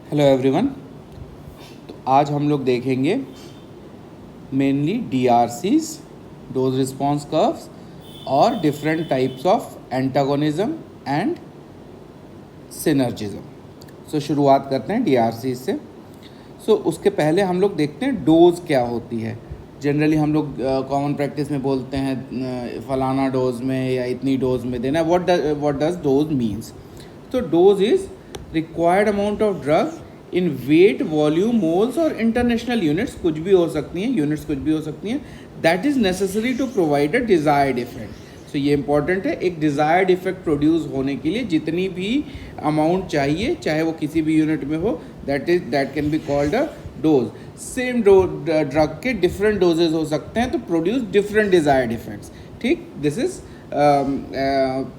Hello everyone. तो आज हम लोग देखेंगे मेनली डीआरसीज, डोज रिस्पॉन्स कर्व्स और different types of antagonism and synergism. शुरुआत करते हैं डीआरसीज से। उसके पहले हम लोग देखते हैं डोज क्या होती है। जनरली हम लोग कॉमन प्रैक्टिस में बोलते हैं फलाना डोज में या इतनी डोज में देना। What does dose means? तो dose is required amount of drug in weight, volume, moles और इंटरनेशनल यूनिट्स, कुछ भी हो सकती हैं, यूनिट्स कुछ भी हो सकती हैं, that is necessary to provide a desired effect. ये इंपॉर्टेंट है। एक डिज़ायर्ड इफेक्ट प्रोड्यूस होने के लिए जितनी भी अमाउंट चाहिए, चाहे वो किसी भी यूनिट में हो, that can be called a dose. Same drug के डिफरेंट डोजेज हो सकते हैं तो प्रोड्यूस डिफरेंट डिज़ायर्ड इफेक्ट्स। ठीक, दिस इज़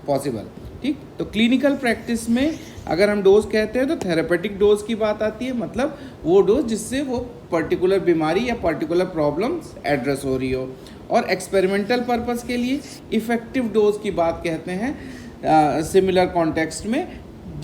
पॉसिबल। ठीक, तो क्लिनिकल प्रैक्टिस में अगर हम डोज कहते हैं तो थेरेपेटिक डोज की बात आती है, मतलब वो डोज जिससे वो पर्टिकुलर बीमारी या पर्टिकुलर प्रॉब्लम्स एड्रेस हो रही हो। और एक्सपेरिमेंटल पर्पस के लिए इफ़ेक्टिव डोज की बात कहते हैं सिमिलर कॉन्टेक्स्ट में,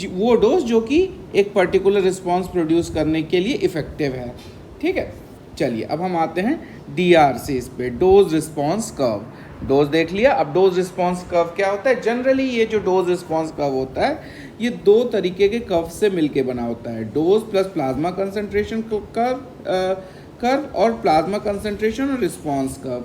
वो डोज जो कि एक पर्टिकुलर रिस्पॉन्स प्रोड्यूस करने के लिए इफ़ेक्टिव है। ठीक है, चलिए अब हम आते हैं डीआरसीज पे, डोज रिस्पॉन्स कर्व। डोज देख लिया, अब डोज रिस्पॉन्स कर्व क्या होता है? जनरली ये जो डोज रिस्पॉन्स कर्व होता है ये दो तरीके के कर्व से मिलके बना होता है। Dose plus plasma concentration curve और प्लाज्मा कंसंट्रेशन और रिस्पॉन्स कर्व।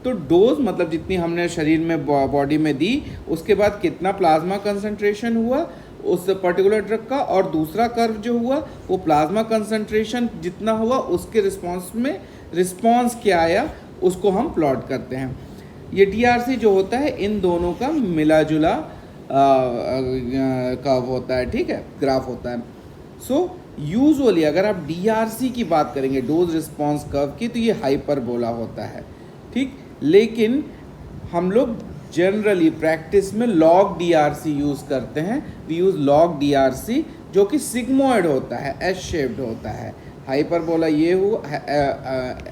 तो डोज मतलब जितनी हमने शरीर में बॉडी में दी, उसके बाद कितना प्लाज्मा कंसंट्रेशन हुआ उस पर्टिकुलर ड्रग का, और दूसरा कर्व जो हुआ वो प्लाज्मा कंसंट्रेशन जितना हुआ उसके रिस्पॉन्स में रिस्पॉन्स क्या आया उसको हम प्लॉट करते हैं। ये डीआरसी जो होता है इन दोनों का मिला जुला कर्व होता है। ठीक है, ग्राफ होता है। यूजुअली अगर आप डीआरसी की बात करेंगे, डोज रिस्पॉन्स कर्व की, तो ये हाइपरबोला होता है। ठीक, लेकिन हम लोग जनरली प्रैक्टिस में लॉग डीआरसी यूज़ करते हैं। वी यूज़ लॉग डीआरसी जो कि सिग्मोइड होता है, एस शेप्ड होता है। हाइपरबोला ये हुआ,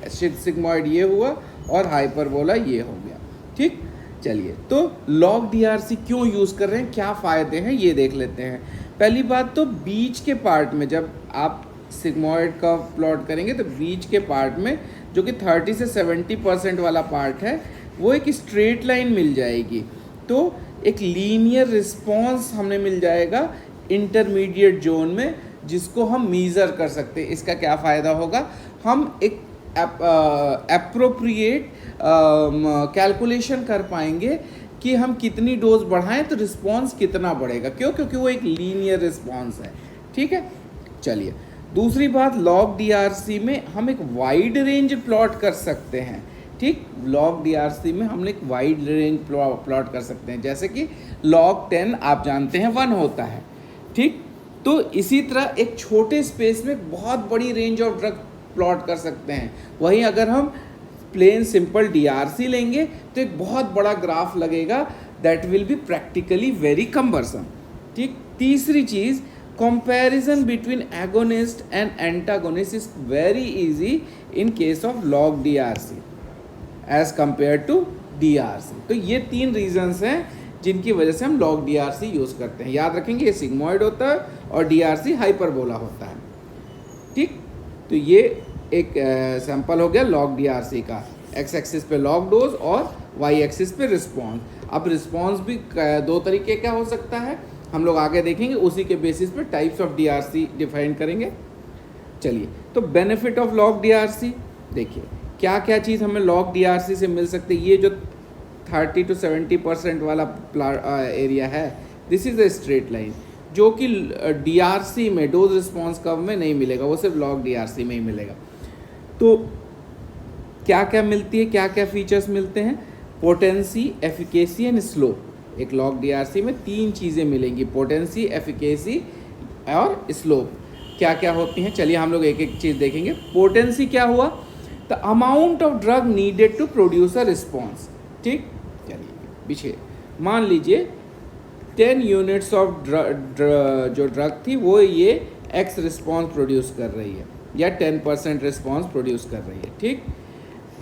सिग्मोइड ये हुआ और हाइपरबोला ये हो गया। ठीक, चलिए तो लॉग डीआरसी क्यों यूज़ कर रहे हैं, क्या फ़ायदे हैं ये देख लेते हैं। पहली बात तो बीच के पार्ट में जब आप सिग्मोइड का प्लॉट करेंगे तो बीच के पार्ट में जो कि 30 से 70% वाला पार्ट है वो एक स्ट्रेट लाइन मिल जाएगी। तो एक लीनियर रिस्पॉन्स हमें मिल जाएगा इंटरमीडिएट जोन में, जिसको हम मीज़र कर सकते हैं। इसका क्या फ़ायदा होगा? हम एक एप्रोप्रिएट कैलकुलेशन कर पाएंगे कि हम कितनी डोज बढ़ाएं तो रिस्पॉन्स कितना बढ़ेगा। क्यों? क्योंकि वो एक लीनियर रिस्पॉन्स है। ठीक है, चलिए दूसरी बात, लॉग डीआरसी में हम एक वाइड रेंज प्लॉट कर सकते हैं। ठीक, लॉग डीआरसी में हम एक वाइड रेंज प्लॉट कर सकते हैं, जैसे कि लॉग 10 आप जानते हैं 1 होता है। ठीक, तो इसी तरह एक छोटे स्पेस में बहुत बड़ी रेंज ऑफ ड्रग प्लॉट कर सकते हैं। वहीं अगर हम प्लेन सिंपल डीआरसी लेंगे तो एक बहुत बड़ा ग्राफ लगेगा, that will be practically very cumbersome. ठीक, तीसरी चीज़, comparison between agonist and antagonist is very easy in case of log DRC as compare to DRC. तो ये 3 रीजंस हैं जिनकी वजह से हम लॉग डीआरसी यूज़ करते हैं। याद रखेंगे, ये सिग्मोइड होता है और डीआरसी हाइपरबोला होता है। ठीक, तो ये एक सैंपल हो गया लॉग डीआरसी का। एक्स एक्सिस पे लॉग डोज और वाई एक्सिस पे रिस्पॉन्स। अब रिस्पॉन्स भी 2 तरीके का हो सकता है, हम लोग आगे देखेंगे। उसी के बेसिस पे टाइप्स ऑफ डीआरसी डिफाइन करेंगे। चलिए, तो बेनिफिट ऑफ लॉग डीआरसी देखिए, क्या क्या चीज़ हमें लॉग डीआरसी से मिल सकती है। ये जो 30 to 70% वाला एरिया है, this is a straight line, जो कि डीआरसी में, डोज रिस्पॉन्स कर्व में नहीं मिलेगा, वो सिर्फ लॉग डीआरसी में ही मिलेगा। तो क्या क्या मिलती है, क्या क्या फीचर्स मिलते हैं? Potency, efficacy and slope. एक लॉग डीआरसी में 3 चीज़ें मिलेंगी, पोटेंसी, एफिकेसी और स्लोप। क्या क्या होती हैं, चलिए हम लोग एक एक चीज़ देखेंगे। पोटेंसी क्या हुआ? The amount of drug needed to produce a response. ठीक, चलिए पीछे मान लीजिए 10 यूनिट्स ऑफ जो ड्रग थी वो ये एक्स रिस्पॉन्स प्रोड्यूस कर रही है या 10% रिस्पॉन्स प्रोड्यूस कर रही है। ठीक,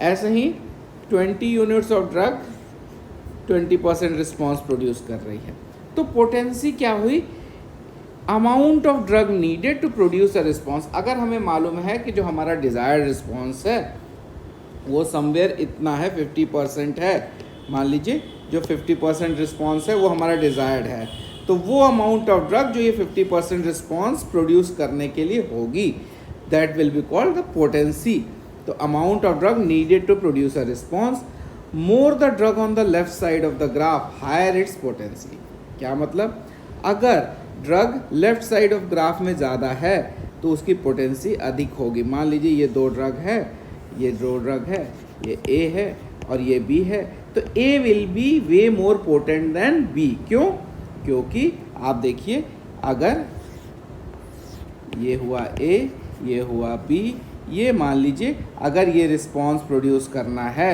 ऐसे ही 20 units of drug 20% response produce कर रही है। तो पोटेंसी क्या हुई? Amount of drug needed to produce a response, अगर हमें मालूम है कि जो हमारा डिज़ायर्ड रिस्पॉन्स है वो समवेयर इतना है, 50% है, मान लीजिए जो 50% रिस्पॉन्स है वो हमारा डिज़ायर्ड है, तो वो अमाउंट ऑफ ड्रग जो ये 50% रिस्पॉन्स प्रोड्यूस करने के लिए होगी, that will be called the potency. तो amount of drug needed to produce a response, more the drug on the left side of the graph higher its potency. क्या मतलब, अगर drug left side of graph में ज़्यादा है तो उसकी potency अधिक होगी। मान लीजिए ये दो ड्रग है, ये दो ड्रग है, ये ए है और ये बी है, तो A will be way more potent than B. क्यों? क्योंकि आप देखिए, अगर ये हुआ ए, ये हुआ बी, ये मान लीजिए अगर ये रिस्पॉन्स प्रोड्यूस करना है,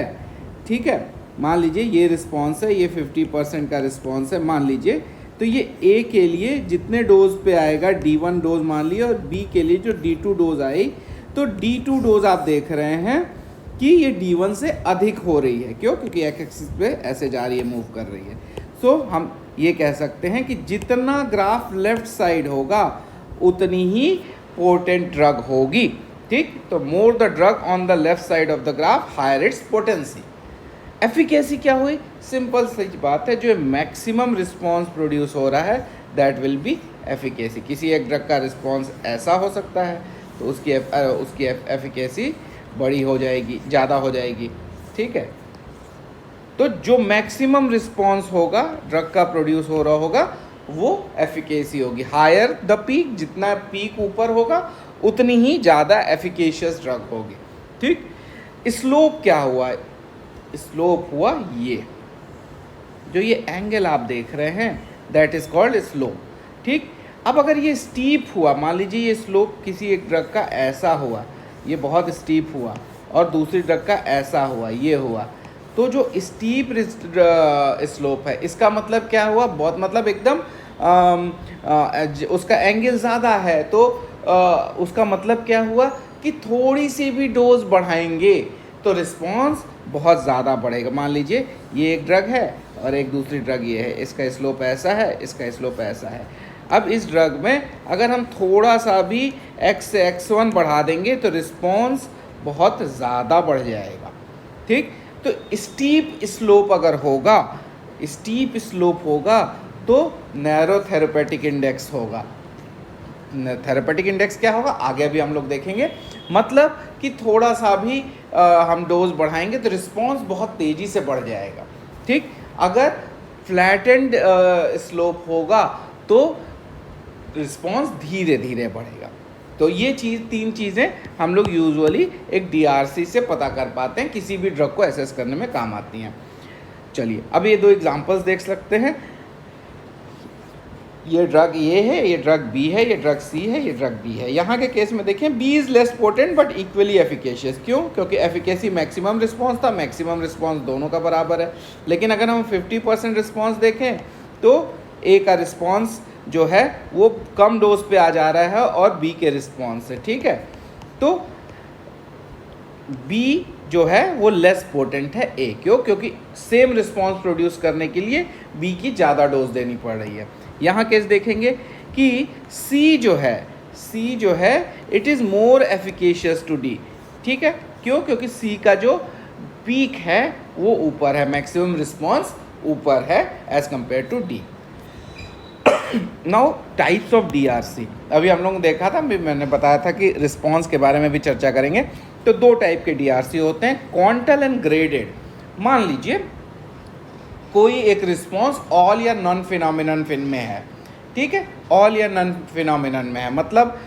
ठीक है, मान लीजिए ये रिस्पॉन्स है, ये 50% का रिस्पॉन्स है मान लीजिए, तो ये ए के लिए जितने डोज पे आएगा D1 डोज मान लिए, और बी के लिए जो D2 डोज आई, तो D2 डोज आप देख रहे हैं कि ये D1 से अधिक हो रही है। क्यों? क्योंकि एक्स एक्सिस पे ऐसे जा रही है, मूव कर रही है। सो हम ये कह सकते हैं कि जितना ग्राफ लेफ्ट साइड होगा उतनी ही पोटेंट ड्रग होगी। ठीक, तो more the drug on the left side of the graph higher its potency. Efficacy क्या हुई? सिंपल सही बात है, जो मैक्सिमम रिस्पॉन्स प्रोड्यूस हो रहा है दैट विल बी एफिकेसी। किसी एक ड्रग का रिस्पॉन्स ऐसा हो सकता है तो उसकी एफिकेसी बड़ी हो जाएगी, ज़्यादा हो जाएगी। ठीक है, तो जो मैक्सिमम रिस्पॉन्स होगा ड्रग का प्रोड्यूस हो रहा होगा वो एफिकेसी होगी। हायर द पीक, जितना पीक ऊपर होगा उतनी ही ज़्यादा एफिकेशियस ड्रग होगी। ठीक, स्लोप क्या हुआ? स्लोप हुआ ये जो ये एंगल आप देख रहे हैं, दैट इज कॉल्ड स्लोप। ठीक, अब अगर ये स्टीप हुआ, मान लीजिए ये स्लोप किसी एक ड्रग का ऐसा हुआ, ये बहुत स्टीप हुआ, और दूसरी ड्रग का ऐसा हुआ, ये हुआ, तो जो स्टीप स्लोप है इसका मतलब क्या हुआ? बहुत मतलब एकदम उसका एंगल ज़्यादा है, तो उसका मतलब क्या हुआ कि थोड़ी सी भी डोज बढ़ाएंगे तो रिस्पॉन्स बहुत ज़्यादा बढ़ेगा। मान लीजिए ये एक ड्रग है और एक दूसरी ड्रग ये है, इसका स्लोप ऐसा है, इसका स्लोप ऐसा है। अब इस ड्रग में अगर हम थोड़ा सा भी x से x1 बढ़ा देंगे तो रिस्पॉन्स बहुत ज़्यादा बढ़ जाएगा। ठीक, तो स्टीप स्लोप अगर होगा, स्टीप स्लोप होगा तो नैरो थेरेपेटिक इंडेक्स होगा। थेरेपेटिक इंडेक्स क्या होगा आगे भी हम लोग देखेंगे। मतलब कि थोड़ा सा भी हम डोज बढ़ाएंगे तो रिस्पॉन्स बहुत तेज़ी से बढ़ जाएगा। ठीक, अगर फ्लैटेंड स्लोप होगा तो रिस्पॉन्स धीरे धीरे बढ़ेगा। तो ये तीन चीज़ें हम लोग यूजुअली एक DRC से पता कर पाते हैं, किसी भी ड्रग को एसेस करने में काम आती हैं। चलिए अब ये दो एग्जांपल्स देख सकते हैं। ये ड्रग ए है, ये ड्रग बी है, ये ड्रग सी है, ये ड्रग डी है। यहाँ के केस में देखें B is less potent but equally efficacious. क्यों? क्योंकि एफिकेसी मैक्सिमम रिस्पॉन्स था, मैक्सिमम रिस्पॉन्स दोनों का बराबर है। लेकिन अगर हम 50% रिस्पॉन्स देखें तो ए का रिस्पॉन्स जो है वो कम डोज पे आ जा रहा है और बी के रिस्पॉन्स से। ठीक है, तो बी जो है वो लेस पोटेंट है ए। क्यों? क्योंकि सेम रिस्पॉन्स प्रोड्यूस करने के लिए बी की ज़्यादा डोज देनी पड़ रही है। यहाँ केस देखेंगे कि सी जो है it is more efficacious to D. ठीक है, क्यों? क्योंकि सी का जो पीक है वो ऊपर है, मैक्सिमम रिस्पॉन्स ऊपर है as compare to D. Now types of DRC, अभी हम लोगों ने देखा था, मैंने बताया था कि रिस्पॉन्स के बारे में भी चर्चा करेंगे। तो दो टाइप के DRC होते हैं, क्वांटल एंड ग्रेडेड। मान लीजिए कोई एक रिस्पॉन्स ऑल या नॉन फिनोमिनन में है। ठीक है, ऑल या नॉन फिनोमिनन में है, मतलब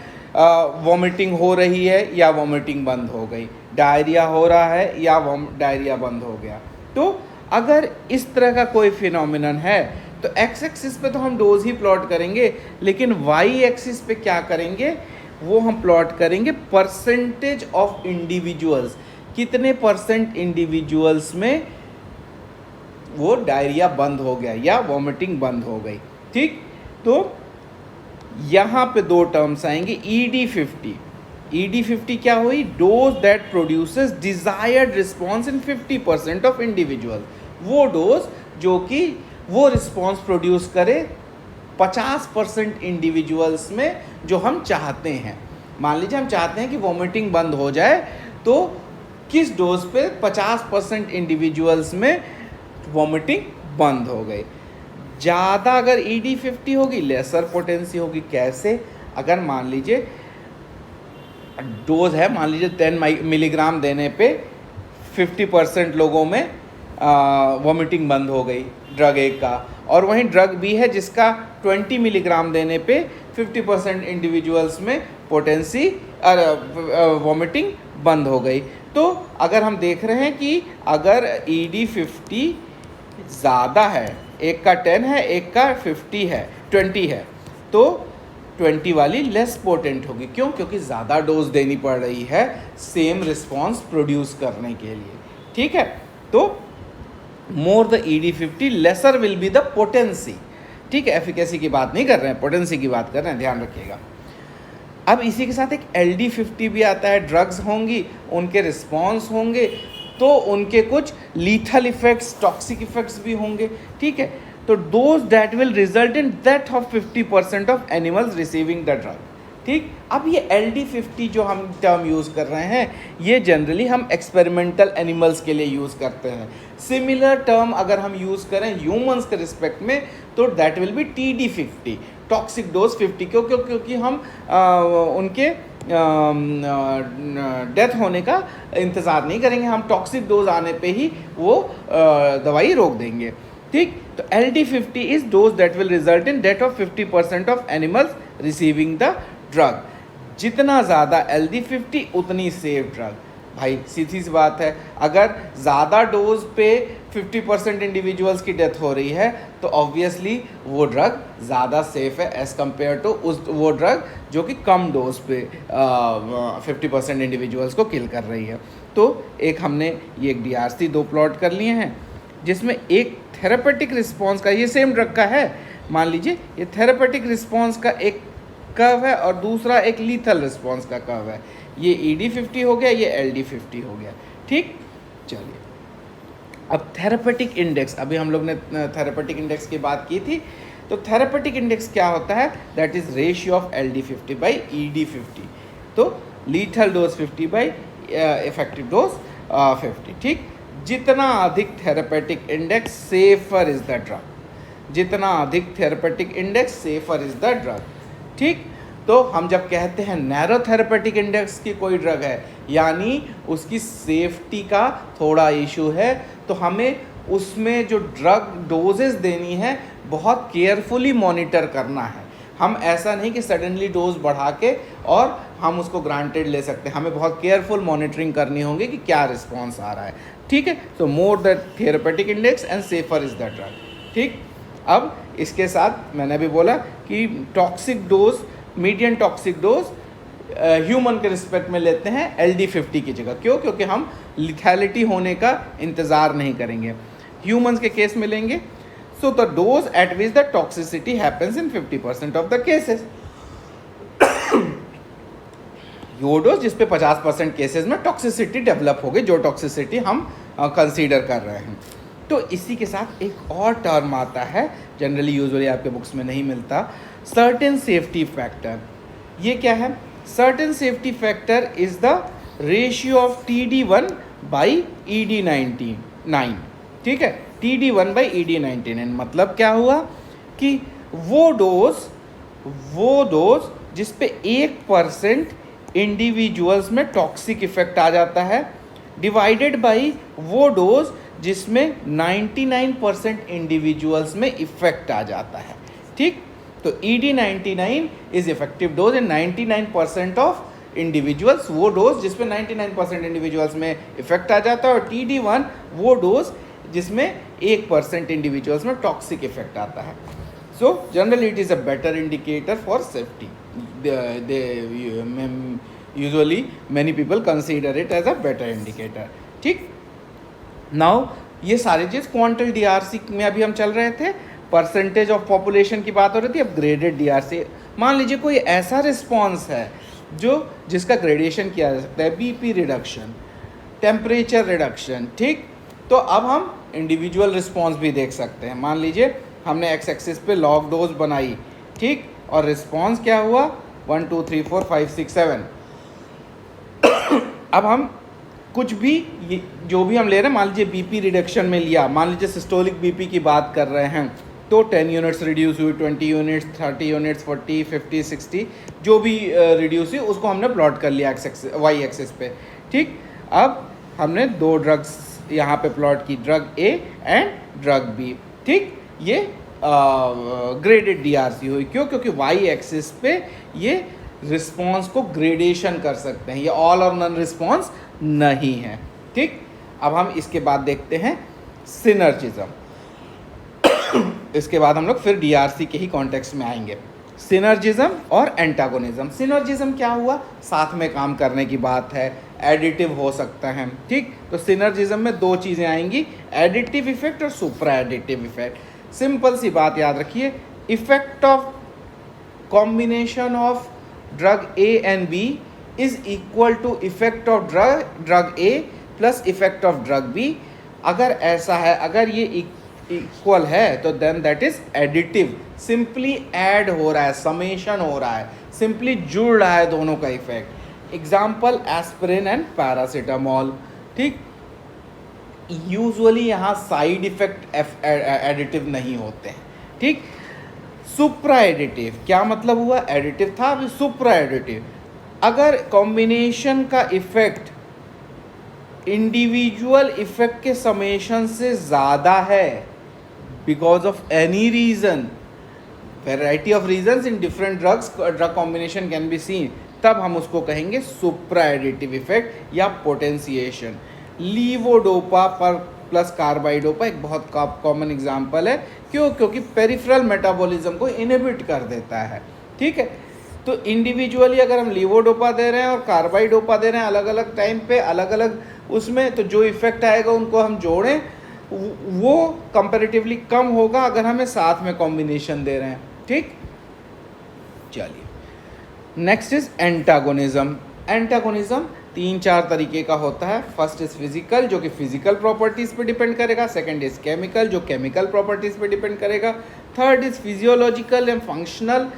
वॉमिटिंग हो रही है या वॉमिटिंग बंद हो गई, डायरिया हो रहा है या डायरिया बंद हो गया। तो अगर इस तरह का कोई फिनोमिनन है तो एक्स एक्सिस पे तो हम डोज ही प्लॉट करेंगे, लेकिन वाई एक्सिस पे क्या करेंगे, वो हम प्लॉट करेंगे परसेंटेज ऑफ इंडिविजुअल्स, कितने परसेंट इंडिविजुअल्स में वो डायरिया बंद हो गया या वॉमिटिंग बंद हो गई। ठीक, तो यहाँ पे दो टर्म्स आएंगे, ED50। ED50 क्या हुई? Dose that produces desired response in 50% of individual. वो डोज जो कि वो रिस्पॉन्स प्रोड्यूस करे 50% इंडिविजुअल्स में जो हम चाहते हैं। मान लीजिए हम चाहते हैं कि वॉमिटिंग बंद हो जाए, तो किस डोज पे 50% इंडिविजुअल्स में वॉमिटिंग बंद हो गई। ज़्यादा अगर ED50 होगी, लेसर पोटेंसी होगी। कैसे? अगर मान लीजिए डोज है, मान लीजिए 10 मिलीग्राम देने पे 50% लोगों में वॉमिटिंग बंद हो गई ड्रग ए का, और वहीं ड्रग बी है जिसका 20 मिलीग्राम देने पे 50% इंडिविजुअल्स में पोटेंसी वॉमिटिंग बंद हो गई। तो अगर हम देख रहे हैं कि अगर ED50 ज़्यादा है, एक का 10 है, एक का 20 है, तो 20 वाली लेस पोटेंट होगी। क्यों? क्योंकि ज़्यादा डोज देनी पड़ रही है सेम रिस्पॉन्स प्रोड्यूस करने के लिए। ठीक है, तो more the ED50 laser will be the potency. ठीक है, एफिकेसी की बात नहीं कर रहे हैं, पोटेंसी की बात कर रहे हैं, ध्यान रखिएगा। अब इसी के साथ एक LD50 भी आता है। ड्रग्स होंगी, उनके रिस्पॉन्स होंगे, तो उनके कुछ लीथल इफेक्ट्स, टॉक्सिक इफेक्ट्स भी होंगे। ठीक है, तो those that will result in death of 50% of animals receiving the drug. ठीक, अब ये LD50 जो हम टर्म यूज़ कर रहे हैं, ये जनरली हम एक्सपेरिमेंटल एनिमल्स के लिए यूज़ करते हैं। सिमिलर टर्म अगर हम यूज़ करें ह्यूमंस के रिस्पेक्ट में, तो that will B TD50, toxic dose 50। क्योंकि हम उनके डेथ होने का इंतज़ार नहीं करेंगे, हम टॉक्सिक डोज आने पे ही वो दवाई रोक देंगे। ठीक, तो LD50 is dose that will result in death of 50% of animals receiving the drug. जितना ज़्यादा LD50 उतनी सेफ ड्रग। भाई सीधी सी बात है, अगर ज़्यादा डोज पे 50% इंडिविजुअल्स की डेथ हो रही है, तो ऑब्वियसली वो ड्रग ज़्यादा सेफ है एज़ कम्पेयर टू वो ड्रग जो कि कम डोज पे 50% इंडिविजुअल्स को किल कर रही है। तो एक हमने ये एक DRC 2 प्लॉट कर लिए हैं, जिसमें एक थेरेपेटिक रिस्पॉन्स का, ये सेम ड्रग का है, मान लीजिए ये थेरेपेटिक रिस्पॉन्स का एक कर्व है और दूसरा एक लीथल रिस्पॉन्स का कर्व है। ये ED50 हो गया, ये LD50 हो गया। ठीक, चलिए अब थेरेपेटिक इंडेक्स, अभी हम लोग ने थेरेपेटिक इंडेक्स की बात की थी, तो थेरेपेटिक इंडेक्स क्या होता है? That is ratio of LD50 by ED50। तो lethal dose 50 by effective dose 50। ठीक, जितना अधिक therapeutic index safer is the drug. जितना अधिक therapeutic index safer is the drug. ठीक, तो हम जब कहते हैं नैरो थेरेपेटिक इंडेक्स की कोई ड्रग है, यानी उसकी सेफ्टी का थोड़ा इशू है, तो हमें उसमें जो ड्रग डोजेस देनी है बहुत केयरफुली मॉनिटर करना है। हम ऐसा नहीं कि सडनली डोज बढ़ा के और हम उसको ग्रांटेड ले सकते हैं, हमें बहुत केयरफुल मॉनिटरिंग करनी होगी कि क्या रिस्पॉन्स आ रहा है। ठीक है, तो more the therapeutic index and safer is the drug. ठीक, अब इसके साथ मैंने भी बोला कि toxic dose, medium toxic dose human के रिस्पेक्ट में लेते हैं LD50 की जगह। क्यों? क्योंकि हम लिथैलिटी होने का इंतज़ार नहीं करेंगे, ह्यूमंस के केस में लेंगे। So the dose eight which the toxicity happens in 50% of the cases. वो डोज जिस पे 50% केसेस में टॉक्सिसिटी डेवलप हो गई, जो टॉक्सिसिटी हम कंसीडर कर रहे हैं। तो इसी के साथ एक और टर्म आता है, जनरली यूजुअली आपके बुक्स में नहीं मिलता, सर्टेन सेफ्टी फैक्टर। ये क्या है? Certain safety factor is the ratio of TD1 by ED99। ठीक है, TD1 बाई ED99 मतलब क्या हुआ कि वो डोज जिस पे 1% इंडिविजुअल्स में टॉक्सिक इफेक्ट आ जाता है, डिवाइडेड बाई वो डोज जिसमें 99% इंडिविजुअल्स में इफेक्ट आ जाता है। ठीक, तो ED99 is effective dose in 99% of individuals, वो डोज जिसमें 99% इंडिविजुअल्स में इफेक्ट आ जाता है, और TD1 वो डोज जिसमें 1% इंडिविजुअल्स में टॉक्सिक इफेक्ट आता है। So generally it is a better indicator for safety. Usually many people consider it as a better indicator. ठीक, नाउ ये सारी चीज़ क्वांटल DRC में अभी हम चल रहे थे, परसेंटेज ऑफ पॉपुलेशन की बात हो रही थी। अब ग्रेडेड DRC, मान लीजिए कोई ऐसा रिस्पॉन्स है जिसका ग्रेडेशन किया जा सकता है, BP रिडक्शन, टेम्परेचर रिडक्शन। ठीक, तो अब हम इंडिविजुअल रिस्पॉन्स भी देख सकते हैं। मान लीजिए हमने एक्स एक्सिस पे लॉग डोज बनाई, ठीक, और रिस्पॉन्स क्या हुआ 1 2 3 4 5 6 7। अब हम कुछ भी जो भी हम ले रहे हैं, मान लीजिए बीपी रिडक्शन में लिया, मान लीजिए सिस्टोलिक बीपी की बात कर रहे हैं तो 10 यूनिट्स रिड्यूस हुई, 20 यूनिट्स, 30 यूनिट्स, 40 50 60 जो भी रिड्यूस हुई उसको हमने प्लॉट कर लिया वाई एक्सिस पे, ठीक। अब हमने दो ड्रग्स यहाँ पे प्लॉट की, drug A and drug B, ठीक। ये ग्रेडेड डीआरसी हुई, क्यों? क्योंकि वाई एक्सिस पे ये रिस्पॉन्स को ग्रेडेशन कर सकते हैं, ये ऑल और नन रिस्पॉन्स नहीं है, ठीक। अब हम इसके बाद देखते हैं सिनर्जिज्म। इसके बाद हम लोग फिर डीआरसी के ही कॉन्टेक्स्ट में आएंगे। सिनर्जिज्म और एंटागोनिज्म। सिनर्जिज्म क्या हुआ? साथ में काम करने की बात है, एडिटिव हो सकता है, ठीक। तो सिनर्जिज्म में दो चीज़ें आएंगी, एडिटिव इफेक्ट और सुप्रा एडिटिव इफेक्ट। सिंपल सी बात याद रखिए, effect of combination of drug A and B is equal to effect of drug A plus effect of drug B. अगर ऐसा है, अगर ये इक्वल है तो then that is additive, simply add हो रहा है, समेशन हो रहा है, सिंपली जुड़ रहा है दोनों का effect. Example aspirin and paracetamol, ठीक। यूजुअली यहाँ साइड इफेक्ट एडिटिव नहीं होते हैं, ठीक। सुप्रा एडिटिव क्या मतलब हुआ? एडिटिव था, अभी सुप्रा एडिटिव। अगर कॉम्बिनेशन का इफेक्ट इंडिविजुअल इफेक्ट के समेशन से ज़्यादा है, because of any reason, variety of reasons in different drugs, drug combination can be seen, तब हम उसको कहेंगे सुप्रा एडिटिव इफेक्ट या पोटेंशिएशन। लीवोडोपा पर प्लस कार्बाइडोपा एक बहुत कॉमन एग्जाम्पल है, क्यों? क्योंकि पेरिफेरल मेटाबॉलिज्म को इनहिबिट कर देता है, ठीक है। तो इंडिविजुअली अगर हम लीवोडोपा दे रहे हैं और कार्बाइडोपा दे रहे हैं अलग अलग टाइम पे, अलग अलग उसमें, तो जो इफेक्ट आएगा उनको हम जोड़ें वो कंपैरेटिवली कम होगा अगर हमें साथ में कॉम्बिनेशन दे रहे हैं, ठीक। चलिए नेक्स्ट इज एंटागोनिज्म। एंटागोनिज्म 3-4 तरीके का होता है। फर्स्ट इज फिजिकल, जो कि फिजिकल प्रॉपर्टीज पे डिपेंड करेगा। सेकंड इज केमिकल, जो केमिकल प्रॉपर्टीज पे डिपेंड करेगा। Third is physiological and functional,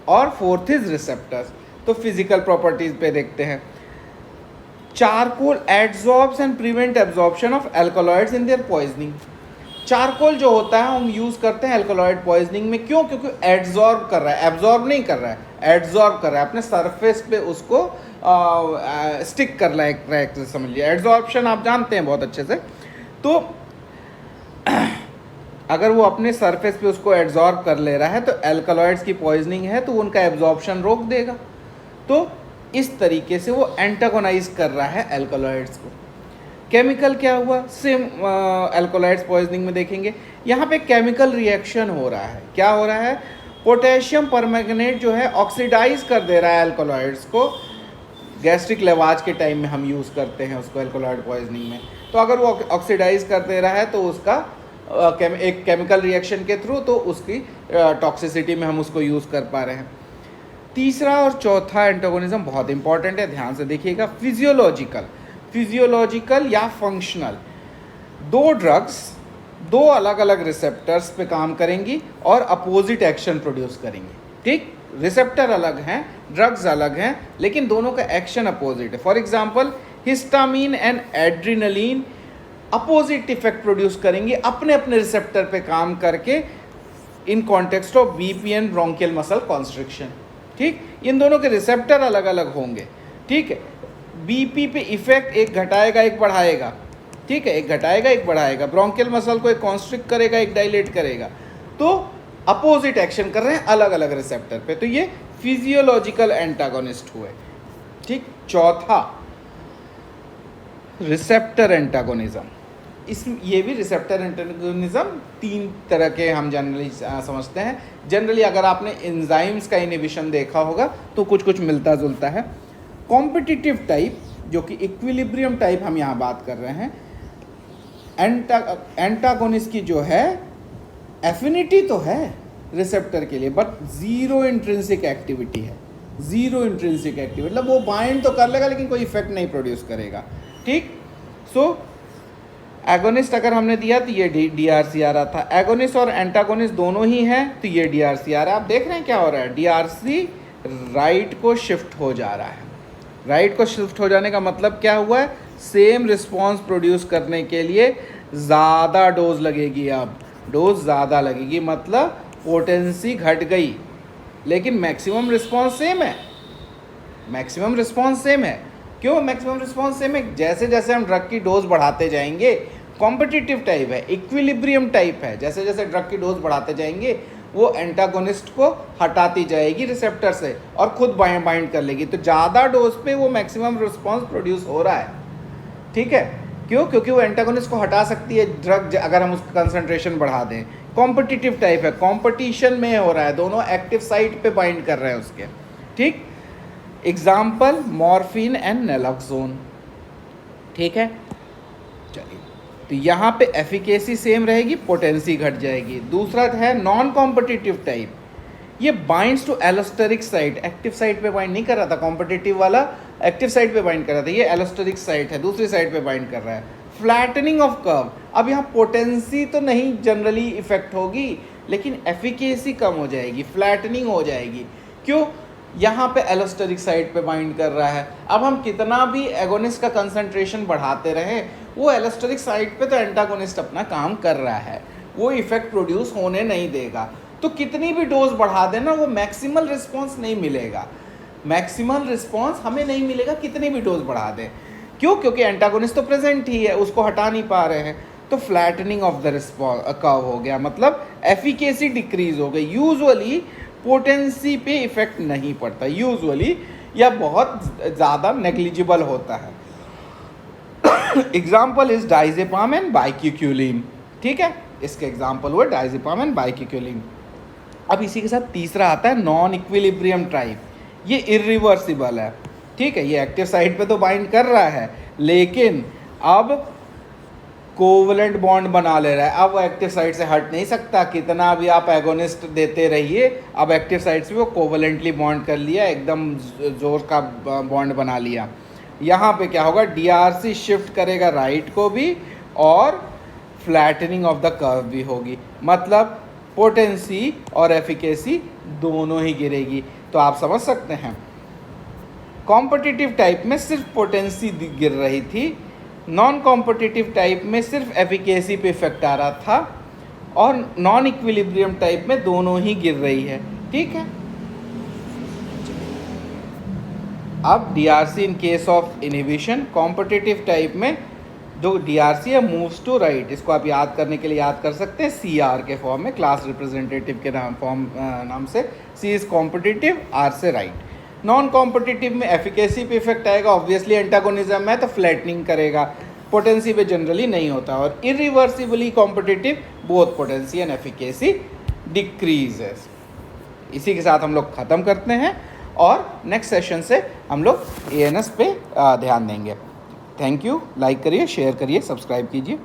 और फोर्थ इज रिसेप्टर्स। तो फिजिकल प्रॉपर्टीज पे देखते हैं। Charcoal adsorbs and prevent absorption of alkaloids in their poisoning. Charcoal जो होता है हम यूज़ करते हैं एल्कोलॉइड पॉइजनिंग में, क्यों? क्योंकि एड्सॉर्ब कर रहा है, एब्जॉर्ब नहीं कर रहा है, एड्सॉर्ब कर रहा है, अपने सरफेस पे उसको स्टिक कर रहा है, एक समझ लिया। एड्सॉर्प्शन आप जानते हैं बहुत अच्छे से। तो अगर वो अपने सरफेस पे उसको एड्सॉर्ब कर ले रहा है तो एल्कलॉइड्स की पॉइजनिंग है, तो उनका एब्जॉर्प्शन रोक देगा। तो इस तरीके से वो एंटागोनाइज कर रहा है एल्कलॉइड्स को। केमिकल क्या हुआ? सेम एल्कलॉइड्स पॉइजनिंग में देखेंगे, यहाँ पे केमिकल रिएक्शन हो रहा है। क्या हो रहा है? पोटेशियम परमैंगनेट जो है ऑक्सीडाइज कर दे रहा है एल्कलॉइड्स को। गैस्ट्रिक लेवाज के टाइम में हम यूज़ करते हैं उसको एल्कलॉइड पॉइजनिंग में। तो अगर वो ऑक्सीडाइज कर दे रहा है तो उसका एक केमिकल रिएक्शन के थ्रू, तो उसकी टॉक्सिसिटी में हम उसको यूज़ कर पा रहे हैं। तीसरा और चौथा एंटागोनिज्म बहुत इंपॉर्टेंट है, ध्यान से देखिएगा। फिजियोलॉजिकल या फंक्शनल। दो ड्रग्स दो अलग अलग रिसेप्टर्स पे काम करेंगी और अपोजिट एक्शन प्रोड्यूस करेंगी, ठीक। रिसेप्टर अलग हैं, ड्रग्स अलग हैं, लेकिन दोनों का एक्शन अपोजिट है। For example histamine and adrenaline opposite effect produce करेंगी अपने अपने रिसेप्टर पे काम करके, in context of BP and bronchial muscle constriction, ठीक। इन दोनों के रिसेप्टर अलग अलग होंगे, ठीक है। बीपी पे इफेक्ट एक घटाएगा एक बढ़ाएगा, ठीक है, एक घटाएगा एक बढ़ाएगा। ब्रोंकियल मसल को एक कॉन्स्ट्रिक्ट करेगा एक डायलेट करेगा, तो अपोजिट एक्शन कर रहे हैं अलग अलग रिसेप्टर पे। तो ये फिजियोलॉजिकल एंटागोनिस्ट हुए, ठीक। चौथा रिसेप्टर एंटागोनिज्म। ये भी रिसेप्टर एंटागोनिज्म 3 तरह के हम जनरली समझते हैं। जनरली अगर आपने एंजाइम्स का इनहिबिशन देखा होगा तो कुछ कुछ मिलता जुलता है। कॉम्पिटिटिव टाइप, जो कि इक्विलिब्रियम टाइप हम यहाँ बात कर रहे हैं। एंटागोनिस्ट की जो है एफिनिटी तो है रिसेप्टर के लिए, बट जीरो इंट्रिंसिक एक्टिविटी है। जीरो इंट्रिंसिक एक्टिविटी मतलब वो बाइंड तो कर लेगा लेकिन कोई इफेक्ट नहीं प्रोड्यूस करेगा, ठीक। सो एगोनिस्ट अगर हमने दिया तो ये DRC आ रहा था, एगोनिस्ट और एंटागोनिस्ट दोनों ही हैं तो ये DRC आ रहा है। आप देख रहे हैं क्या हो रहा है, DRC राइट को शिफ्ट हो जा रहा है। राइट को शिफ्ट हो जाने का मतलब क्या हुआ है, सेम रिस्पॉन्स प्रोड्यूस करने के लिए ज़्यादा डोज लगेगी। अब डोज ज़्यादा लगेगी मतलब पोटेंसी घट गई, लेकिन मैक्सिमम रिस्पॉन्स सेम है। मैक्सिमम रिस्पॉन्स सेम है। क्यों मैक्सिमम रिस्पॉन्स सेम है? जैसे जैसे हम ड्रग की डोज बढ़ाते जाएंगे, कॉम्पिटिटिव टाइप है, इक्विलिब्रियम टाइप है, जैसे जैसे ड्रग की डोज बढ़ाते जाएंगे वो एंटागोनिस्ट को हटाती जाएगी रिसेप्टर से और खुद बाइंड कर लेगी। तो ज़्यादा डोज पे वो मैक्सिमम रिस्पॉन्स प्रोड्यूस हो रहा है। ठीक है, क्यों? क्योंकि वो एंटागोनिस्ट को हटा सकती है ड्रग अगर हम उसका कंसंट्रेशन बढ़ा दें। कॉम्पिटिटिव टाइप है, कॉम्पिटिशन में हो रहा है, दोनों एक्टिव साइट पे बाइंड कर रहे हैं उसके। ठीक, एग्जाम्पल मॉर्फिन एंड नैलोक्सोन। ठीक है, चलिए, तो यहाँ पे एफिकेसी सेम रहेगी, पोटेंसी घट जाएगी। दूसरा है नॉन कॉम्पिटिटिव टाइप, ये binds to allosteric site, active site पे बाइंड नहीं कर रहा था, कॉम्पिटिटिव वाला एक्टिव साइट पे बाइंड कर रहा था, ये एलोस्टेरिक साइट है, दूसरी साइड पे बाइंड कर रहा है। फ्लैटनिंग ऑफ कर्व, अब यहाँ पोटेंसी तो नहीं जनरली इफेक्ट होगी, लेकिन एफिकेसी कम हो जाएगी, फ्लैटनिंग हो जाएगी। क्यों? यहाँ पे एलोस्टेरिक साइट पे बाइंड कर रहा है। अब हम कितना भी एगोनिस्ट का कंसंट्रेशन बढ़ाते रहें, वो एलोस्टेरिक साइट पे तो एंटागोनिस्ट अपना काम कर रहा है, वो इफेक्ट प्रोड्यूस होने नहीं देगा। तो कितनी भी डोज बढ़ा देना वो मैक्सिमल रिस्पॉन्स नहीं मिलेगा, मैक्सिमल रिस्पॉन्स हमें नहीं मिलेगा कितनी भी डोज बढ़ा दें। क्यों? क्योंकि एंटागोनिस्ट तो प्रेजेंट ही है, उसको हटा नहीं पा रहे हैं। तो flattening of the response curve हो गया, मतलब एफिकेसी डिक्रीज हो गई। यूजुअली पोटेंसी पे इफेक्ट नहीं पड़ता, यूजुअली, या बहुत ज़्यादा नेग्लिजिबल होता है। Example is diazepam and bicuculline. ठीक है, इसके एग्जाम्पल हुए डाइजेपाम एंड बाइक्यूक्यूलिन। अब इसी के साथ तीसरा आता है नॉन इक्विलिब्रियम टाइप, ये इरिवर्सिबल है। ठीक है, ये एक्टिव साइट पे तो बाइंड कर रहा है, लेकिन अब कोवलेंट बॉन्ड बना ले रहा है। अब वो एक्टिव साइट से हट नहीं सकता, कितना भी आप एगोनिस्ट देते रहिए, अब एक्टिव साइट से वो कोवलेंटली बॉन्ड कर लिया, एकदम जोर का बॉन्ड बना लिया। यहाँ पे क्या होगा, DRC शिफ्ट करेगा राइट को भी और फ्लैटनिंग ऑफ द कर्व भी होगी, मतलब पोटेंसी और एफिकेसी दोनों ही गिरेगी। तो आप समझ सकते हैं, कॉम्पिटिटिव टाइप में सिर्फ पोटेंसी गिर रही थी, नॉन कॉम्पिटिटिव टाइप में सिर्फ एफिकेसी पे इफेक्ट आ रहा था, और नॉन इक्विलिब्रियम टाइप में दोनों ही गिर रही है। ठीक है, अब DRC in case of inhibition, competitive type में जो DRC है मूव्स टू राइट, इसको आप याद करने के लिए याद कर सकते हैं CR के फॉर्म में, क्लास रिप्रेजेंटेटिव के नाम से। C इज कॉम्पिटिटिव, R से राइट। नॉन कॉम्पिटिटिव में एफिकेसी पे इफेक्ट आएगा, ऑब्वियसली एंटागोनिज्म है तो फ्लैटनिंग करेगा, पोटेंसी पे जनरली नहीं होता। और irreversibly competitive, both potency and efficacy decreases. इसी के साथ हम लोग ख़त्म करते हैं और नेक्स्ट सेशन से हम लोग ANS पे ध्यान देंगे। थैंक यू, लाइक करिए, शेयर करिए, सब्सक्राइब कीजिए।